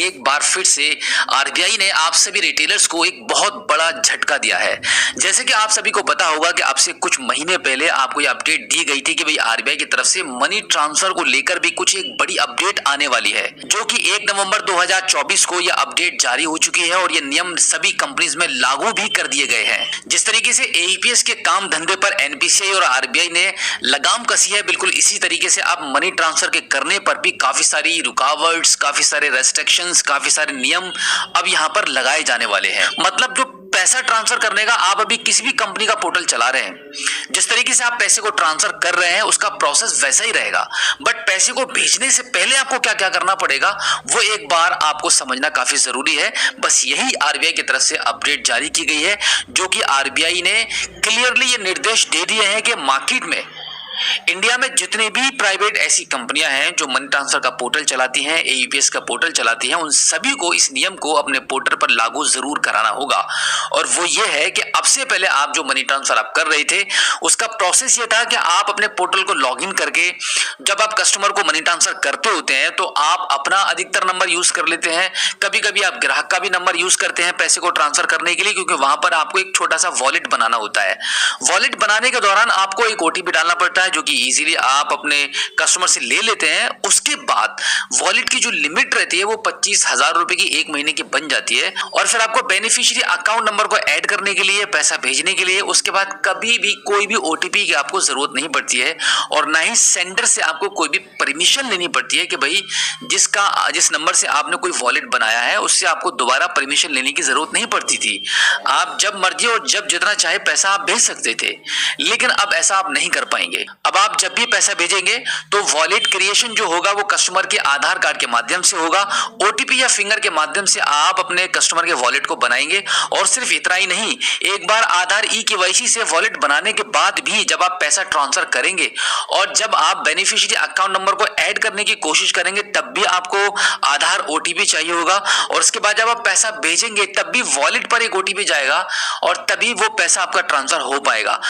एक बार फिर से आरबीआई ने आप सभी रिटेलर्स को एक बहुत बड़ा झटका दिया है। जैसे कि आप सभी को पता होगा कि अब से कुछ महीने पहले आपको ये अपडेट दी गई थी कि भाई आरबीआई की तरफ से मनी ट्रांसफर को लेकर भी कुछ एक बड़ी अपडेट आने वाली है, जो कि 1 नवंबर 2024 को यह अपडेट जारी हो चुकी है और ये नियम सभी कंपनीज में लागू भी कर दिए गए हैं। जिस तरीके से एईपीएस के काम धंधे पर एनपीसीआई और आरबीआई ने लगाम कसी है, बिल्कुल इसी तरीके से अब मनी ट्रांसफर के करने पर भी काफी सारी रुकावट्स, काफी सारे रेस्ट्रिक्शंस, काफी सारे नियम अब यहाँ पर लगाए जाने वाले हैं। मतलब जो पैसा ट्रांसफर करने का आप अभी किसी भी कंपनी का पोर्टल चला रहे हैं, जिस तरीके से आप पैसे को ट्रांसफर कर रहे हैं उसका प्रोसेस वैसा ही रहेगा, बट पैसे को भेजने से पहले आपको क्या क्या करना पड़ेगा वो एक बार आपको समझना काफी जरूरी है। बस यही आरबीआई की तरफ से अपडेट जारी की गई है, जो कि आरबीआई ने क्लियरली ये निर्देश दे दिए हैं कि मार्केट में इंडिया में जितने भी प्राइवेट ऐसी कंपनियां हैं जो मनी ट्रांसफर का पोर्टल चलाती हैं, एईपीएस का पोर्टल चलाती हैं, उन सभी को इस नियम को अपने पोर्टल पर लागू जरूर कराना होगा। और वो ये है कि अब से पहले आप जो मनी ट्रांसफर आप कर रहे थे उसका प्रोसेस ये था कि आप अपने पोर्टल को लॉगिन करके जब आप कस्टमर को मनी ट्रांसफर करते होते हैं तो आप अपना अधिकतर नंबर यूज कर लेते हैं, कभी कभी आप ग्राहक का भी नंबर यूज करते हैं पैसे को ट्रांसफर करने के लिए, क्योंकि वहां पर आपको एक छोटा सा वॉलेट बनाना होता है। वॉलेट बनाने के दौरान आपको एक ओटीपी डालना पड़ता है जो कि इजीली आप अपने कस्टमर से ले लेते हैं। उसके बाद वॉलेट की जो लिमिट रहती है वो 25,000 रुपए की एक महीने की बन जाती है। और फिर आपको बेनिफिशियरी अकाउंट नंबर को ऐड करने के लिए, पैसा भेजने के लिए, उसके बाद कभी भी कोई भी ओटीपी की आपको जरूरत नहीं पड़ती है और ना ही सेंडर से आपको कोई भी परमिशन लेनी पड़ती है कि भाई जिस नंबर से आपने कोई वॉलेट बनाया है उससे आपको दोबारा परमिशन लेने की जरूरत नहीं पड़ती थी। आप जब मर्जी और जब जितना चाहे पैसा आप भेज सकते थे, लेकिन अब ऐसा आप नहीं कर पाएंगे। अब आप जब भी पैसा भेजेंगे तो वॉलेट क्रिएशन जो होगा वो कस्टमर के आधार कार्ड के माध्यम से होगा, ओटीपी या फिंगर के माध्यम से आप अपने कस्टमर के वॉलेट को बनाएंगे। और सिर्फ इतना ही नहीं, एक बार आधार ई-केवाईसी से वॉलेट बनाने के बाद भी जब आप पैसा ट्रांसफर करेंगे और जब आप बेनिफिशियरी अकाउंट नंबर को ऐड करने की कोशिश करेंगे तब भी आपको आधार ओटीपी चाहिए होगा। और उसके बाद जब आप पैसा भेजेंगे तब भी वॉलेट पर एक ओटीपी जाएगा और तभी वो पैसा आपका ट्रांसफर हो पाएगा।